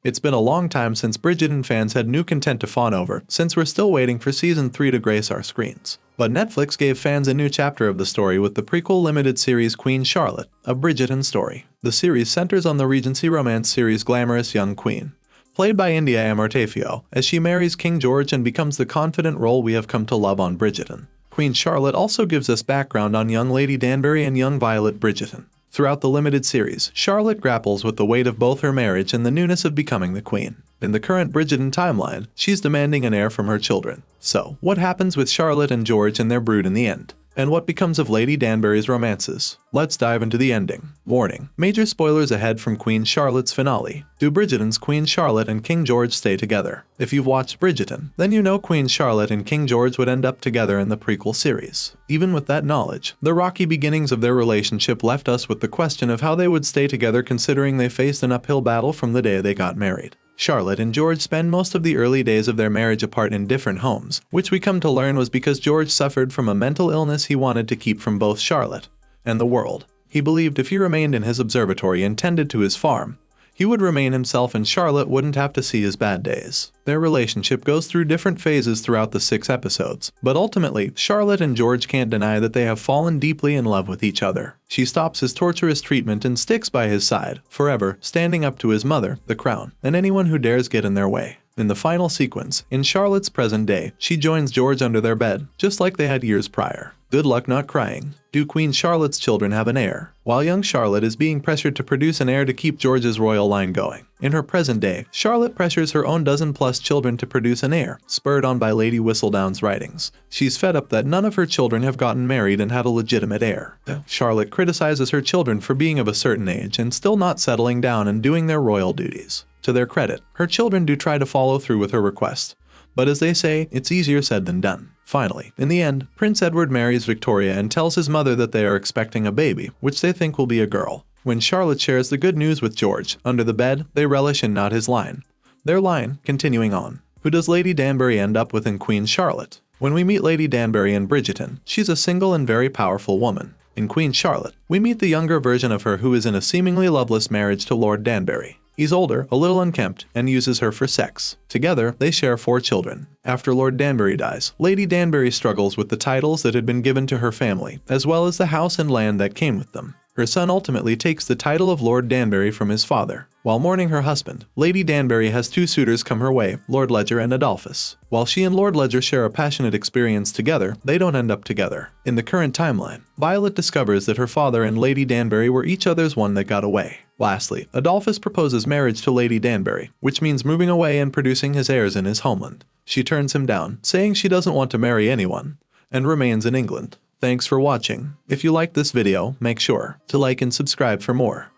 It's been a long time since Bridgerton fans had new content to fawn over, since we're still waiting for Season 3 to grace our screens. But Netflix gave fans a new chapter of the story with the prequel limited series Queen Charlotte, A Bridgerton Story. The series centers on the Regency romance series' glamorous young queen, played by India Amarteyfio, as she marries King George and becomes the confident role we have come to love on Bridgerton. Queen Charlotte also gives us background on young Lady Danbury and young Violet Bridgerton. Throughout the limited series, Charlotte grapples with the weight of both her marriage and the newness of becoming the queen. In the current Bridgerton timeline, she's demanding an heir from her children. So, what happens with Charlotte and George and their brood in the end? And what becomes of Lady Danbury's romances? Let's dive into the ending. Warning: major spoilers ahead from Queen Charlotte's finale. Do Bridgerton's Queen Charlotte and King George stay together? If you've watched Bridgerton, then you know Queen Charlotte and King George would end up together in the prequel series. Even with that knowledge, the rocky beginnings of their relationship left us with the question of how they would stay together, considering they faced an uphill battle from the day they got married. Charlotte and George spend most of the early days of their marriage apart in different homes, which we come to learn was because George suffered from a mental illness he wanted to keep from both Charlotte and the world. He believed if he remained in his observatory and tended to his farm, he would remain himself and Charlotte wouldn't have to see his bad days. Their relationship goes through different phases throughout the 6 episodes, but ultimately, Charlotte and George can't deny that they have fallen deeply in love with each other. She stops his torturous treatment and sticks by his side, forever, standing up to his mother, the crown, and anyone who dares get in their way. In the final sequence, in Charlotte's present day, she joins George under their bed, just like they had years prior. Good luck not crying. Do Queen Charlotte's children have an heir? While young Charlotte is being pressured to produce an heir to keep George's royal line going. In her present day, Charlotte pressures her own dozen-plus children to produce an heir, spurred on by Lady Whistledown's writings. She's fed up that none of her children have gotten married and had a legitimate heir. Charlotte criticizes her children for being of a certain age and still not settling down and doing their royal duties. To their credit, her children do try to follow through with her request, but as they say, it's easier said than done. Finally, in the end, Prince Edward marries Victoria and tells his mother that they are expecting a baby, which they think will be a girl. When Charlotte shares the good news with George, under the bed, they relish in not his line. Their line, continuing on. Who does Lady Danbury end up with in Queen Charlotte? When we meet Lady Danbury in Bridgerton, she's a single and very powerful woman. In Queen Charlotte, we meet the younger version of her who is in a seemingly loveless marriage to Lord Danbury. He's older, a little unkempt, and uses her for sex. Together, they share 4 children. After Lord Danbury dies, Lady Danbury struggles with the titles that had been given to her family, as well as the house and land that came with them. Her son ultimately takes the title of Lord Danbury from his father. While mourning her husband, Lady Danbury has 2 suitors come her way, Lord Ledger and Adolphus. While she and Lord Ledger share a passionate experience together, they don't end up together. In the current timeline, Violet discovers that her father and Lady Danbury were each other's one that got away. Lastly, Adolphus proposes marriage to Lady Danbury, which means moving away and producing his heirs in his homeland. She turns him down, saying she doesn't want to marry anyone, and remains in England. Thanks for watching. If you liked this video, make sure to like and subscribe for more.